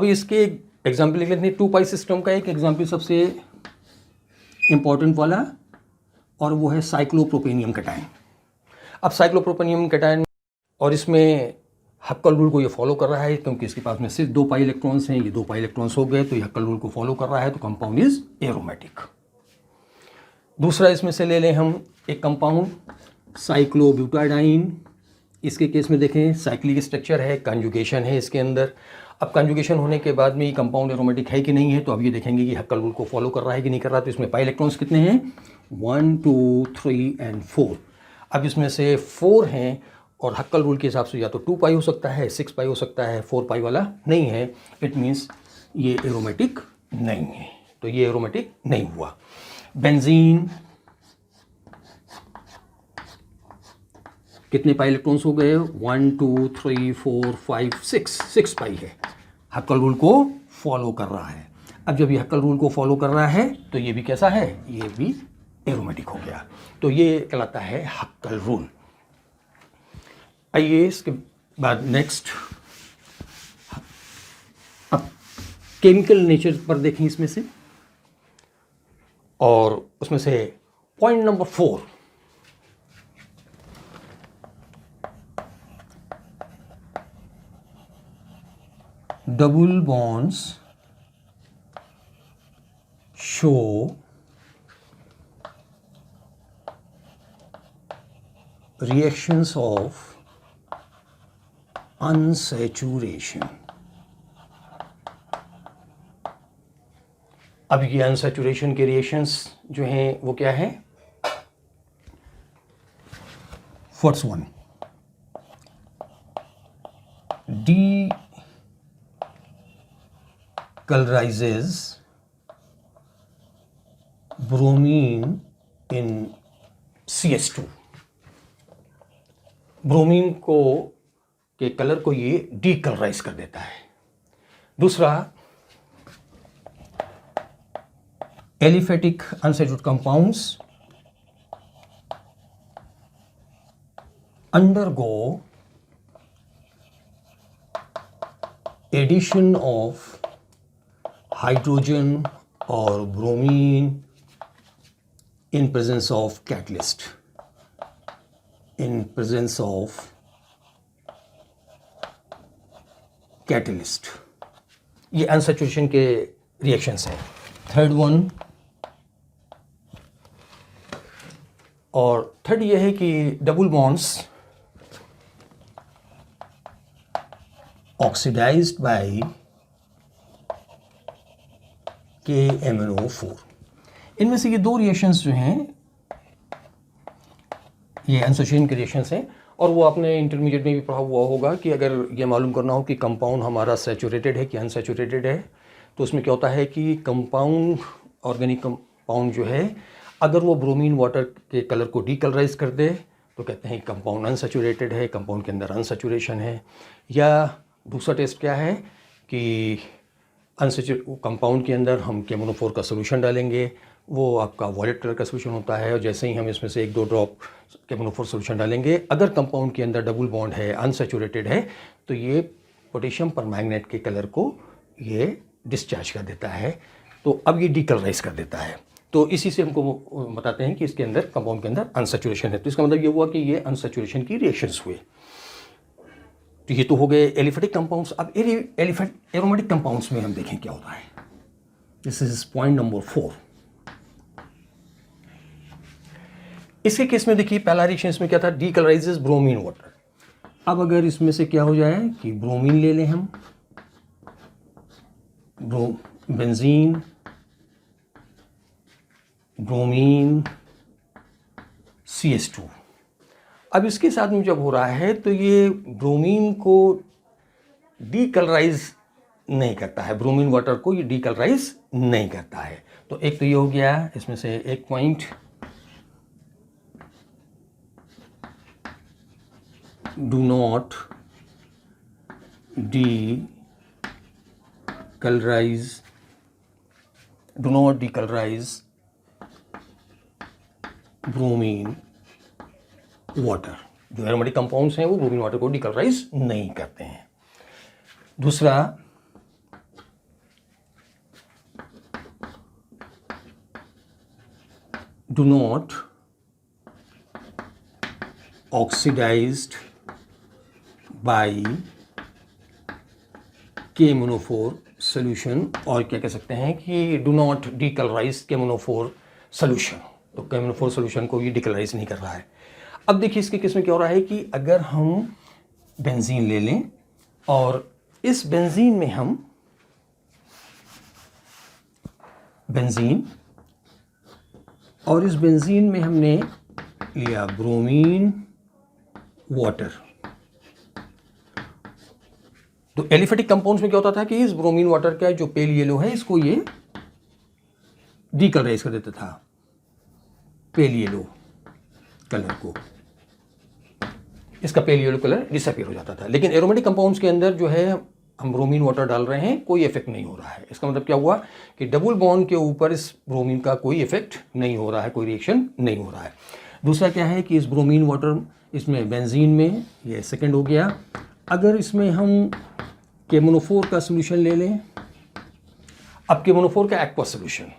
अभी इसके एग्जाम्पल लिख लेते हैं। 2 पाई सिस्टम का एक एग्जाम्पल सबसे इम्पॉर्टेंट वाला, और वो है साइक्लोप्रोपेनियम कैटायन। अब साइक्लोप्रोपेनियम कैटायन, और इसमें हक्कल रूल को ये फॉलो कर रहा है, क्योंकि इसके पास में सिर्फ 2 पाई इलेक्ट्रॉन्स हैं, ये 2 पाई इलेक्ट्रॉन्स हो गए, तो ये हक्कल रूल को फॉलो कर रहा है, तो कंपाउंड इज एरोमेटिक। दूसरा इसमें से ले लें हम एक कंपाउंड साइक्लोब्यूटाडाइन। इसके केस में देखें साइक्लिक स्ट्रक्चर है, कंजुगेशन है इसके अंदर। अब कंजुगेशन होने के बाद में ये कंपाउंड एरोमेटिक है कि नहीं है, तो अब ये देखेंगे कि हक्कल रूल को फॉलो कर रहा है कि नहीं कर रहा। तो इसमें पाई इलेक्ट्रॉन्स कितने हैं, 1 2 3 एंड 4। अब इसमें से 4 हैं, और हक्कल रूल के हिसाब से या तो 2 पाई हो सकता है, 6 पाई हो सकता है, 4 पाई वाला नहीं है। इट मीन्स ये एरोमेटिक नहीं है, तो ये एरोमेटिक नहीं हुआ। बेंजीन, कितने पाई इलेक्ट्रॉन्स हो गए, 1 2 3 4 5 6 पाई है, हक्कल रूल को फॉलो कर रहा है। अब जब ये हक्कल रूल को फॉलो कर रहा है तो ये भी कैसा है, ये भी एरोमेटिक हो गया। तो ये कहलाता है हक्कल रूल। आइए इसके बाद नेक्स्ट, अब केमिकल नेचर पर देखें इसमें से, और उसमें से point number 4, double bonds show reactions of unsaturation। अब ये अनसैचुरेशन के रिएक्शंस जो हैं वो क्या है, first one decolorizes bromine in CS2। Bromine को के कलर को ये डीकलराइज कर देता है। दूसरा, aliphatic unsaturated compounds undergo addition of hydrogen or bromine in presence of catalyst, in presence of catalyst। ये अनसैचुरेशन के रिएक्शंस हैं। थर्ड वन, और थर्ड ये है कि double bonds oxidised bye KMnO4। इनमें से ये 2 रिएक्शंस जो हैं ये अनसैचुरेशन के रिएक्शंस हैं, और वो आपने इंटरमीडिएट में भी पढ़ा हुआ होगा कि अगर ये मालूम करना हो कि कंपाउंड हमारा सैचुरेटेड है कि अनसैचुरेटेड है, तो उसमें क्या होता है कि कंपाउंड, ऑर्गेनिक कंपाउंड जो है, अगर वो ब्रोमीन वाटर के कलर को डीकलराइज कर दे तो कहते हैं कंपाउंड अनसैचुरेटेड है, कंपाउंड के अंदर अनसैचुरेशन है। या दूसरा टेस्ट क्या है कि अनसैचुरेटेड कंपाउंड के अंदर हम KMnO4 का सोल्यूशन डालेंगे, वो आपका वॉयलेट कलर का सोल्यूशन होता है, और जैसे ही हम इसमें से 1-2 ड्रॉप KMnO4 सोल्यूशन डालेंगे, अगर कंपाउंड के अंदर डबल बॉन्ड है, अनसैचुरेटेड है, तो ये पोटेशियम परमैंगनेट के कलर को ये डिस्चार्ज कर देता है, तो अब ये डीकलराइज कर देता है। तो इसी से हमको बताते हैं कि इसके अंदर, कंपाउंड के अंदर अनसैचुरेशन है। तो इसका मतलब ये हुआ कि ये अनसैचुरेशन की रिएक्शंस हुए। तो ये तो हो गए एलिफेटिक कंपाउंड्स। अब एरोमेटिक कंपाउंड्स में हम देखें क्या होता है। This is point number 4। इसके केस में देखिए पहला रिएक्शन इसमें क्या था, डीकलराइजेस ब्रोमीन वाटर। अब अगर इसमें से क्या हो जाए कि ब्रोमीन ले लें हम, बेंजीन, ब्रोमीन, CS2। अब इसके साथ में जब हो रहा है तो ये ब्रोमीन को डीकलराइज नहीं करता है, ब्रोमीन वाटर को ये डीकलराइज नहीं करता है। तो एक तो ये हो गया इसमें से एक point, do not decolourise bromine water. जो एरोमेटिक कंपाउंड्स हैं वो ब्रोमीन वाटर को डीकलराइज नहीं करते हैं। दूसरा, do not oxidized by KMnO4 solution, और क्या कह सकते हैं कि do not decolorize KMnO4 solution। तो KMnO4 solution को ये डिकलराइज नहीं कर रहा है। अब देखिए इसके केस में क्या हो रहा है कि अगर हम बेंजीन ले लें और इस बेंजीन में हम बेंजीन और इस बेंजीन में हमने लिया ब्रोमीन वाटर। तो एलिफेटिक कंपाउंड्स में क्या होता था कि इस ब्रोमीन वाटर का जो पेल येलो है इसको ये डीकलराइज कर देता था, पेल येलो कलर को, इसका पेल येलो कलर डिसअपीयर हो जाता था। लेकिन एरोमेटिक कंपाउंड्स के अंदर जो है हम ब्रोमीन वाटर डाल रहे हैं, कोई इफेक्ट नहीं हो रहा है। इसका मतलब क्या हुआ कि डबल बॉन्ड के ऊपर इस ब्रोमीन का कोई इफेक्ट नहीं हो रहा है, कोई रिएक्शन नहीं हो रहा है। दूसरा क्या है कि इस ब्रोमीन वाटर इसमें बेंजीन में ये सेकंड हो गया। अगर इसमें हम KMnO4 का सोल्यूशन ले लें, अब KMnO4 का एक्वा सोल्यूशन,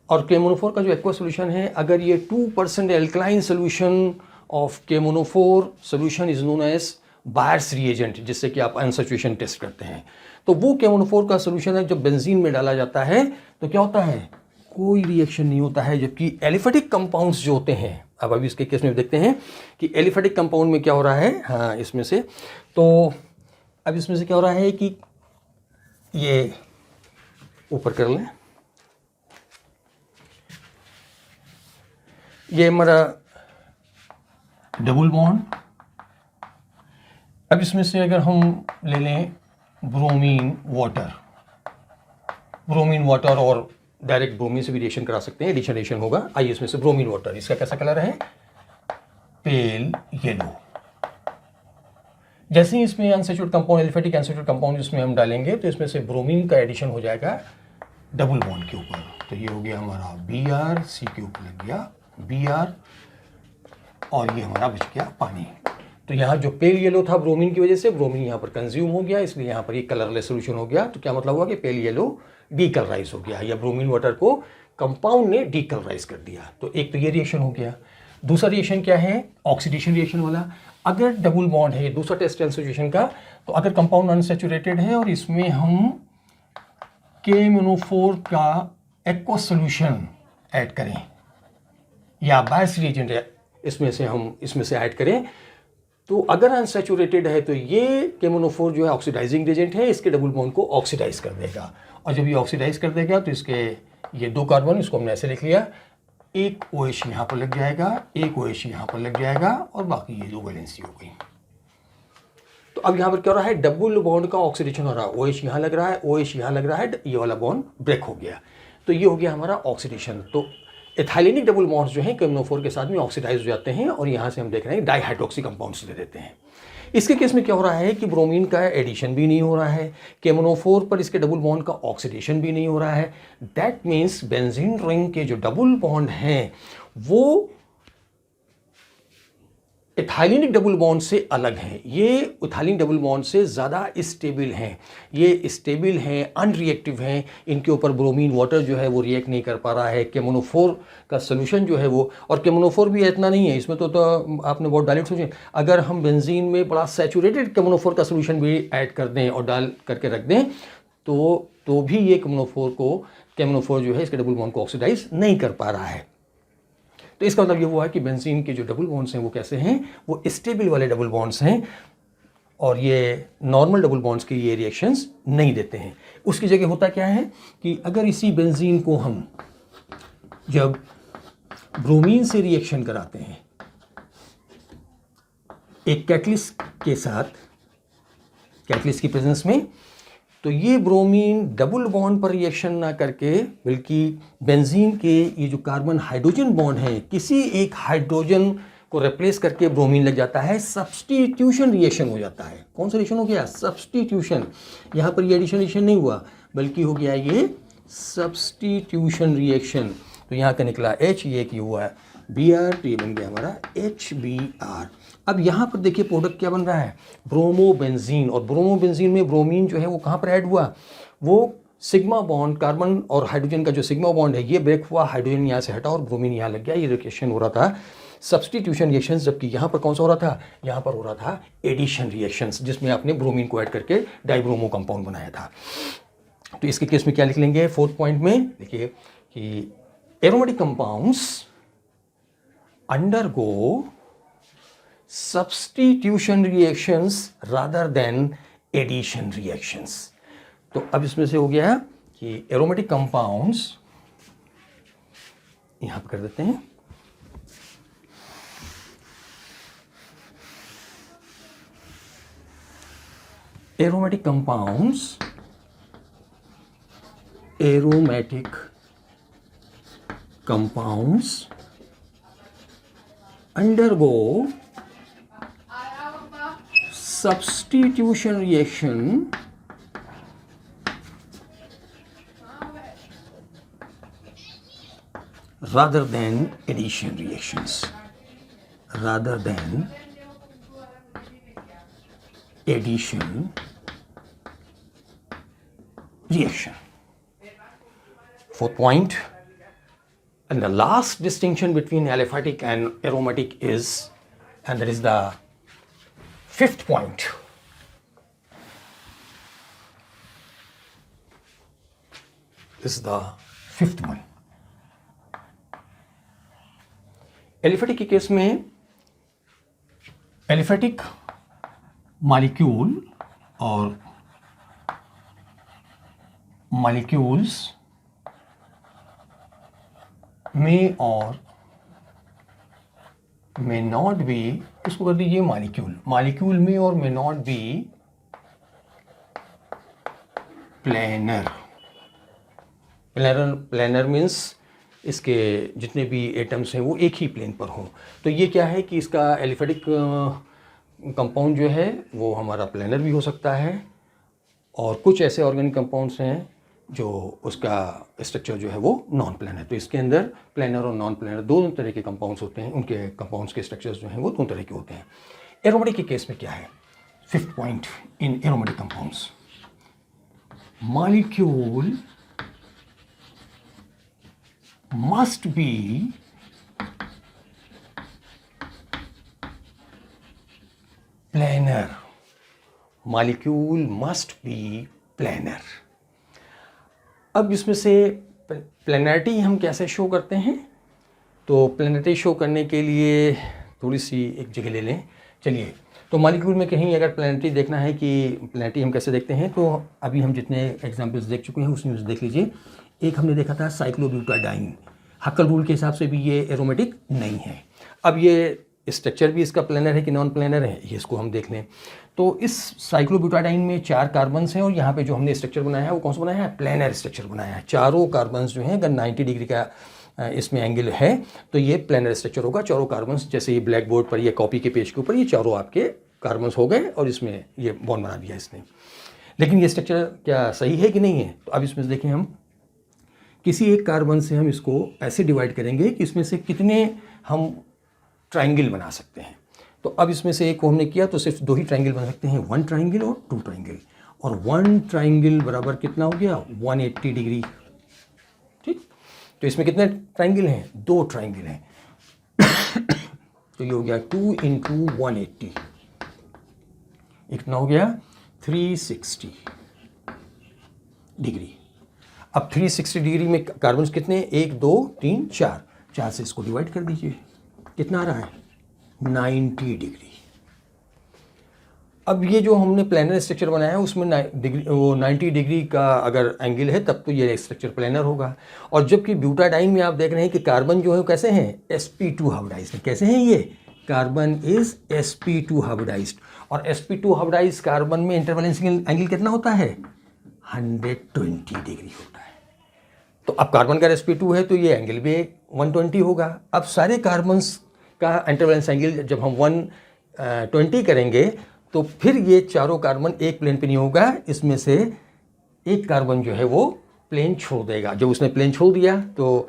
और KMnO4 का जो एक्वा सोल्यूशन है, अगर ये 2% alkaline solution of KMnO4 solution is known as Baeyer's reagent, जिससे कि आप अनसैचुरेशन टेस्ट करते हैं, तो वो KMnO4 का सोल्यूशन है जब बेंजीन में डाला जाता है तो क्या होता है, कोई रिएक्शन नहीं होता है। जबकि एलिफेटिक कंपाउंड्स जो होते हैं, अब अभी इसके केस में देखते हैं कि एलिफेटिक कंपाउंड में क्या हो रहा है। हाँ, इसमें से तो अब इसमें से क्या हो रहा है कि ये ऊपर कर लें, ये हमारा डबल बॉन्ड। अब इसमें से अगर हम ले लें ब्रोमीन वाटर और डायरेक्ट ब्रोमीन से भी रिएक्शन करा सकते हैं, एडिशन होगा। आइए इसमें से ब्रोमीन वाटर, इसका कैसा कलर है, पेल येलो। जैसे ही इसमें unsaturated compound, aliphatic unsaturated compound इसमें हम डालेंगे तो इसमें से ब्रोमीन का एडिशन हो जाएगा डबल बॉन्ड के ऊपर। तो ये हो गया हमारा Br, C के ऊपर लग गया Br, और ये हमारा बच गया पानी। तो यहाँ जो पेल येलो था ब्रोमीन की वजह से, ब्रोमीन यहाँ पर कंज्यूम हो गया, इसलिए यहाँ पर ये कलरलेस सोल्यूशन हो गया। तो क्या मतलब हुआ कि पेल येलो डीकलराइज हो गया, या ब्रोमीन वाटर को कंपाउंड ने डीकलराइज कर दिया। तो एक तो ये रिएक्शन हो गया। दूसरा रिएक्शन क्या है, ऑक्सीडेशन रिएक्शन वाला। अगर डबल बॉन्ड है, दूसरा टेस्ट अनसैचुरेशन का, तो अगर कंपाउंड अनसैचुरेटेड है और इसमें हम KMnO4 का एक्वा सोल्यूशन ऐड करें या बायस रिएजेंट है इसमें से ऐड करें, तो अगर अनसैचुरेटेड है तो ये KMnO4 जो है ऑक्सीडाइजिंग एजेंट है, इसके डबल बॉन्ड को ऑक्सीडाइज कर देगा। और जब ये ऑक्सीडाइज कर देगा तो इसके ये 2 कार्बन, इसको हमने ऐसे लिख लिया, एक OH यहाँ पर लग जाएगा, एक OH यहाँ पर लग जाएगा, और बाकी ये 2 वैलेंसी हो गई। तो अब यहाँ पर क्या हो रहा है, डबल बॉन्ड का ऑक्सीडेशन हो रहा है, OH यहाँ लग रहा है, OH यहाँ लग रहा है, ये वाला बॉन्ड ब्रेक हो गया। तो ये हो गया हमारा ऑक्सीडेशन। तो एथाइलेनिक डबल बॉन्ड्स जो हैं KMnO4 के साथ में ऑक्सीडाइज हो जाते हैं, और यहाँ से हम देख रहे हैं डाइहाइड्रोक्सी कंपाउंड्स दे देते हैं। इसके केस में क्या हो रहा है कि ब्रोमीन का एडिशन भी नहीं हो रहा है, KMnO4 पर इसके डबल बॉन्ड का ऑक्सीडेशन भी नहीं हो रहा है। दैट मीन्स बेंजीन रिंग के जो डबल बॉन्ड हैं वो एथाइलिनिक डबल बॉन्ड से अलग हैं। ये एथाइलिन डबल बॉन्ड से ज़्यादा स्टेबल हैं, ये स्टेबल हैं, अनरिएक्टिव हैं। इनके ऊपर ब्रोमीन वाटर जो है वो रिएक्ट नहीं कर पा रहा है। KMnO4 का सोल्यूशन जो है वो, और KMnO4 भी इतना नहीं है इसमें, तो आपने बहुत डायरेक्ट सोचें, अगर हम बेंजीन में बड़ा सैचुरेटेड KMnO4 का सोल्यूशन भी ऐड कर दें और डाल करके रख दें तो भी ये KMnO4 जो है इसके डबल बॉन्ड को ऑक्सीडाइज नहीं कर पा रहा है। तो इसका मतलब ये हुआ है कि बेंजीन के जो डबल बॉन्ड्स हैं वो कैसे हैं, वो स्टेबल वाले डबल बॉन्ड्स हैं, और ये नॉर्मल डबल बॉन्ड्स की ये रिएक्शंस नहीं देते हैं। उसकी जगह होता क्या है कि अगर इसी बेंजीन को हम जब ब्रोमीन से रिएक्शन कराते हैं एक कैटलिस्ट के साथ, कैटलिस्ट की प्रेजेंस में, तो ये ब्रोमीन डबल बॉन्ड पर रिएक्शन ना करके बल्कि बेंजीन के ये जो कार्बन हाइड्रोजन बॉन्ड है, किसी एक हाइड्रोजन को रिप्लेस करके ब्रोमीन लग जाता है, सब्स्टिट्यूशन रिएक्शन हो जाता है। कौन सा रिएक्शन हो गया, सब्स्टिट्यूशन। यहाँ पर ये एडिशन नहीं हुआ बल्कि हो गया ये सब्स्टिट्यूशन रिएक्शन। तो यहाँ का निकला H, ये की हुआ है Br, तो ये बन गया हमारा HBr। अब यहाँ पर देखिए प्रोडक्ट क्या बन रहा है, ब्रोमोबेंजीन। और ब्रोमोबेंजीन में ब्रोमीन जो है वो कहाँ पर ऐड हुआ, वो सिग्मा बॉन्ड, कार्बन और हाइड्रोजन का जो सिग्मा बॉन्ड है ये ब्रेक हुआ, हाइड्रोजन यहाँ से हटा और ब्रोमीन यहाँ लग गया, ये रिएक्शन हो रहा था सब्सटीट्यूशन रिएक्शंस। जबकि यहाँ पर कौन सा हो रहा था, यहाँ पर हो रहा था एडिशन रिएक्शंस, जिसमें आपने ब्रोमीन को ऐड करके डाइब्रोमो कंपाउंड बनाया था। तो इसके केस में क्या लिख लेंगे, फोर्थ पॉइंट में देखिए कि aromatic compounds undergo substitution reactions rather than addition reactions. तो अब इसमें से हो गया कि एरोमेटिक कंपाउंड्स, यहां पर कर देते हैं, aromatic compounds undergo substitution reaction rather than addition reactions, rather than addition reaction. Fourth point, and the last distinction between aliphatic and aromatic is, and that is the fifth point. This is the fifth one. Aliphatic के case में aliphatic molecule और molecules में और may not be, इसको कर दीजिए molecule, molecule में और may not be planar. Planar means इसके जितने भी एटम्स हैं वो एक ही प्लेन पर हों। तो ये क्या है कि इसका एलिफेटिक कंपाउंड जो है वो हमारा प्लेनर भी हो सकता है, और कुछ ऐसे ऑर्गेनिक कंपाउंड्स हैं जो उसका स्ट्रक्चर जो है वो नॉन प्लेनर। तो इसके अंदर प्लेनर और नॉन प्लेनर दो तरह के कंपाउंड्स होते हैं, उनके कंपाउंड्स के स्ट्रक्चर्स जो हैं वो दो तरह के होते हैं। एरोमेटिक के केस में क्या है, fifth point in aromatic compounds, molecule must be planar. Molecule must be planar. अब इसमें से प्लेनरिटी हम कैसे शो करते हैं, तो प्लेनरिटी शो करने के लिए थोड़ी सी एक जगह ले लें। चलिए, तो मॉलिक्यूल में कहीं अगर प्लेनरिटी देखना है कि प्लेनरिटी हम कैसे देखते हैं, तो अभी हम जितने एग्जाम्पल्स देख चुके हैं उसमें देख लीजिए। एक हमने देखा था साइक्लोब्यूटाडाइन, हक्कल रूल के हिसाब से भी ये एरोमेटिक नहीं है। अब ये स्ट्रक्चर भी इसका प्लेनर है कि नॉन प्लेनर है, ये इसको हम देख लें। तो इस साइक्लोब्यूटाडाइन में 4 कार्बन्स हैं और यहाँ पे जो हमने स्ट्रक्चर बनाया है वो कौन सा बनाया है, प्लेनर स्ट्रक्चर बनाया है। चारों कार्बन्स जो हैं अगर 90 डिग्री का इसमें एंगल है तो ये प्लेनर स्ट्रक्चर होगा। चारों कार्बन्स जैसे ये ब्लैक बोर्ड पर या कॉपी के पेज के ऊपर ये चारों आपके कार्बन्स हो गए और इसमें ये बॉन्ड बना दिया इसने। लेकिन ये स्ट्रक्चर क्या सही है कि नहीं है, तो अब इसमें देखें, हम किसी एक कार्बन से हम इसको ऐसे डिवाइड करेंगे कि इसमें से कितने हम ट्राइंगल बना सकते हैं। तो अब इसमें से एक को हमने किया तो सिर्फ 2 ही ट्राइंगल बन सकते हैं, 1 ट्राइंगल और 2 ट्राइंगल, और 1 ट्राइंगल बराबर कितना हो गया, 180 डिग्री। ठीक, तो इसमें कितने ट्राइंगल हैं, 2 ट्राइंगल हैं। तो ये हो गया 2 × 180, इतना हो गया 360 डिग्री। अब 360 डिग्री में कार्बन कितने, 1 2 3 4, 4 से इसको डिवाइड कर दीजिए, कितना आ रहा है, 90 डिग्री। अब ये जो हमने प्लेनर स्ट्रक्चर बनाया है उसमें 90 डिग्री का अगर एंगल है तब तो ये स्ट्रक्चर प्लेनर होगा। और जबकि ब्यूटाडाइन में आप देख रहे हैं कि कार्बन जो है कैसे हैं, sp2 हाइब्रिडाइज्ड। कैसे हैं ये, कार्बन इज sp2 हाइब्रिडाइज्ड, और sp2 हाइब्रिडाइज्ड कार्बन में इंटरवैलेंस एंगल कितना होता है, 120 डिग्री होता है। तो अब कार्बन का sp2 है तो ये एंगल भी 120 होगा। अब सारे कार्बन्स का इंटरवैलेंस एंगल जब हम 120 करेंगे तो फिर ये चारों कार्बन एक प्लेन पे नहीं होगा, इसमें से एक कार्बन जो है वो प्लेन छोड़ देगा। जब उसने प्लेन छोड़ दिया तो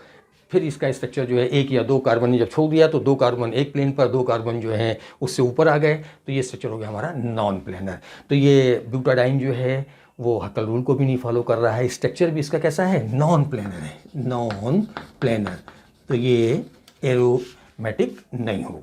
फिर इसका स्ट्रक्चर जो है 1 या 2 कार्बन ने जब छोड़ दिया तो 2 कार्बन एक प्लेन पर, 2 कार्बन जो है उससे ऊपर आ गए, तो ये स्ट्रक्चर हो गया हमारा नॉन प्लेनर। तो ये ब्यूटाडाइन जो है वो हकल रूल को भी नहीं फॉलो कर रहा है, स्ट्रक्चर भी इसका कैसा है, नॉन प्लेनर है, नॉन प्लेनर, तो ये एरोमेटिक नहीं होगा।